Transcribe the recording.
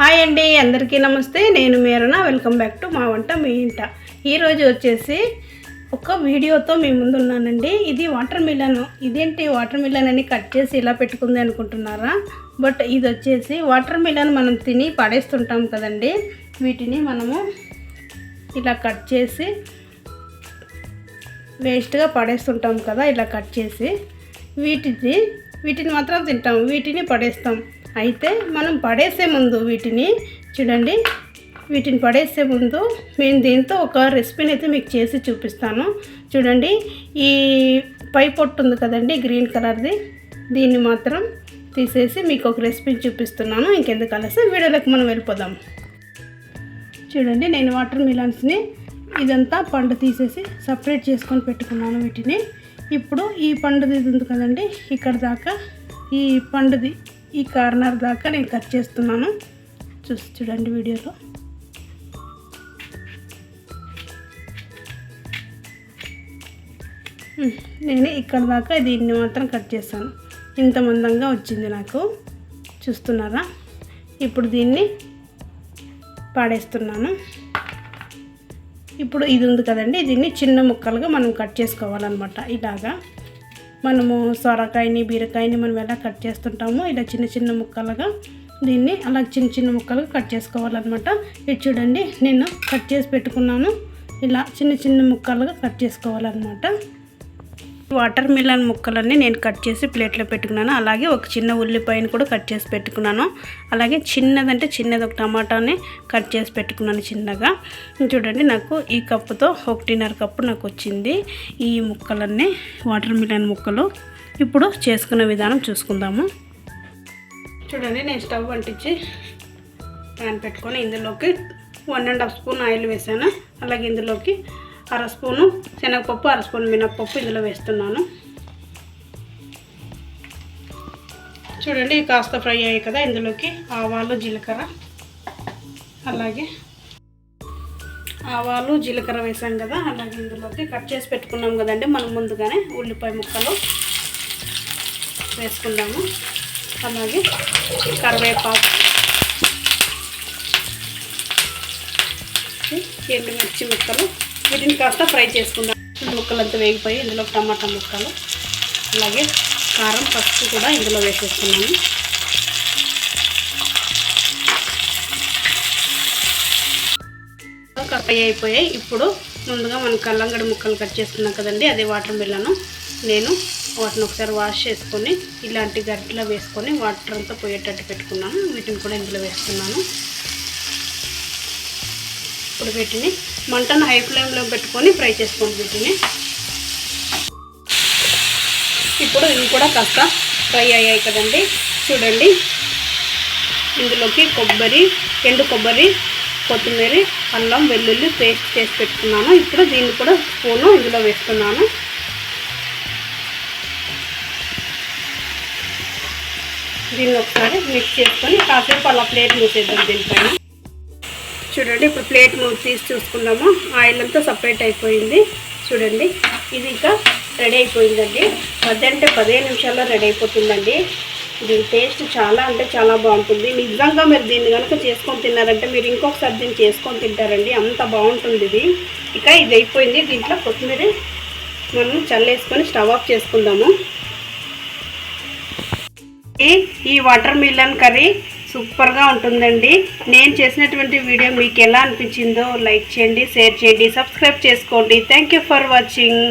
Hi అండి, అందరికీ నమస్తే. నేను మీరన. వెల్కమ్ బ్యాక్ టు మా వంట మీ ఇంట. ఈరోజు వచ్చేసి ఒక వీడియోతో మీ ముందు ఉన్నానండి. ఇది వాటర్ మిలన్. ఇదేంటి వాటర్ మిలన్ అని కట్ చేసి ఇలా పెట్టుకుంది అనుకుంటున్నారా? బట్ ఇది వచ్చేసి వాటర్ మిలన్ మనం తిని పడేస్తుంటాం కదండి. వీటిని మనము ఇలా కట్ చేసి వేస్ట్గా పడేస్తుంటాం కదా. ఇలా కట్ చేసి వీటిని మాత్రం తింటాం, వీటిని పడేస్తాం. అయితే మనం పడేసే ముందు వీటిని పడేసే ముందు నేను దీంతో ఒక రెసిపీని అయితే మీకు చేసి చూపిస్తాను. చూడండి, ఈ పై పొట్టు ఉంది కదండి, గ్రీన్ కలర్ది. దీన్ని మాత్రం తీసేసి మీకు ఒక రెసిపీని చూపిస్తున్నాను. ఇంకెందుకు ఆలస్యం, వీడియోలోకి మనం వెళ్ళిపోదాం. చూడండి, నేను వాటర్ మిలన్స్ని ఇదంతా పండు తీసేసి సపరేట్ చేసుకొని పెట్టుకున్నాను. వీటిని ఇప్పుడు ఈ పండుది ఉంది కదండి, ఇక్కడ దాకా ఈ పండుది ఈ కార్నర్ దాకా నేను కట్ చేస్తున్నాను. చూడండి వీడియోలో. నేను ఇక్కడ దాకా దీన్ని మాత్రం కట్ చేస్తాను. ఇంత మందంగా వచ్చింది నాకు, చూస్తున్నారా? ఇప్పుడు దీన్ని పాడేస్తున్నాను. ఇప్పుడు ఇది ఉంది కదండి, దీన్ని చిన్న ముక్కలుగా మనం కట్ చేసుకోవాలన్నమాట. ఇలాగా మనము సొరకాయని బీరకాయని మనం ఎలా కట్ చేస్తుంటామో ఇలా చిన్న చిన్న ముక్కలుగా దీన్ని అలా చిన్న చిన్న ముక్కలుగా కట్ చేసుకోవాలన్నమాట. ఇది చూడండి, నేను కట్ చేసి పెట్టుకున్నాను. ఇలా చిన్న చిన్న ముక్కలుగా కట్ చేసుకోవాలన్నమాట. వాటర్ మిలన్ ముక్కలన్నీ నేను కట్ చేసి ప్లేట్లో పెట్టుకున్నాను. అలాగే ఒక చిన్న ఉల్లిపాయని కూడా కట్ చేసి పెట్టుకున్నాను. అలాగే చిన్నది ఒక టమాటాని కట్ చేసి పెట్టుకున్నాను చిన్నగా. చూడండి, నాకు ఈ కప్పుతో 1.5 కప్పు నాకు వచ్చింది ఈ ముక్కలన్నీ, వాటర్ మిలన్ ముక్కలు. ఇప్పుడు చేసుకునే విధానం చూసుకుందాము. చూడండి, నేను స్టవ్ అంటించి ప్యాన్ పెట్టుకొని ఇందులోకి 1.5 స్పూన్ ఆయిల్ వేసాను. అలాగే ఇందులోకి 1/2 స్పూను శనగపప్పు, 1/2 స్పూన్ మినప్పప్పు ఇందులో వేస్తున్నాను. చూడండి, కాస్త ఫ్రై అయ్యాయి కదా. ఇందులోకి ఆవాలు జీలకర్ర, అలాగే ఆవాలు జీలకర్ర వేసాం కదా. అలాగే ఇందులోకి కట్ చేసి పెట్టుకున్నాం కదండి మనం ముందుగానే ఉల్లిపాయ ముక్కలు వేసుకుందాము. అలాగే కరివేపాకు, ఎండుమిర్చి ముక్కలు, వీటిని కాస్త ఫ్రై చేసుకుందాం. ముక్కలంతా వేగిపోయి ఇందులో టమాటా ముక్కలు, అలాగే కారం, పసుపు కూడా ఇందులో వేసేస్తున్నాను. ఫ్రై అయిపోయాయి. ఇప్పుడు ముందుగా మనం కల్లంగడి ముక్కలు కట్ చేసుకున్నాం కదండి, అదే వాటర్ మిలన్. నేను వాటిని ఒకసారి వాష్ చేసుకొని ఇలాంటి గరిటెలో వేసుకొని వాటర్ అంతా పోయేటట్టు పెట్టుకున్నాను. వీటిని కూడా ఇందులో వేస్తున్నాను. ఇప్పుడు వీటిని మంటను హై ఫ్లేమ్లో పెట్టుకొని ఫ్రై చేసుకోండి వీటిని. ఇప్పుడు ఇవి కూడా కాస్త ఫ్రై అయ్యాయి కదండి. చూడండి, ఇందులోకి ఎండు కొబ్బరి, కొత్తిమీర, అల్లం వెల్లుల్లి పేస్ట్ చేసి పెట్టుకున్నాను. ఇప్పుడు దీన్ని కూడా స్పూను ఇందులో వేస్తున్నాను. దీన్ని ఒకసారి మిక్స్ చేసుకొని కాసేపు అలా ప్లేట్ మూసేద్దాం దీనిపైన. చూడండి, ఇప్పుడు ప్లేట్ తీసి చూసుకుందాము. ఆయిల్ అంతా సపరేట్ అయిపోయింది. చూడండి, ఇది ఇంకా రెడీ అయిపోయిందండి. 10 నిమిషాల్లో రెడీ అయిపోతుందండి. దీని టేస్ట్ చాలా అంటే చాలా బాగుంటుంది. నిజంగా మీరు దీన్ని కనుక చేసుకొని తిన్నారంటే మీరు ఇంకొకసారి దీన్ని చేసుకొని తింటారండి, అంత బాగుంటుంది ఇది. ఇక ఇది అయిపోయింది. దీంట్లో కొత్తిమీర మనం చల్లేసుకొని స్టవ్ ఆఫ్ చేసుకుందాము. ఈ వాటర్ మిలన్ కర్రీ సూపర్గా ఉంటుందండి. నేను చేసినటువంటి వీడియో మీకు ఎలా అనిపించిందో లైక్ చేయండి, షేర్ చేయండి, సబ్స్క్రైబ్ చేసుకోండి. Thank you for watching.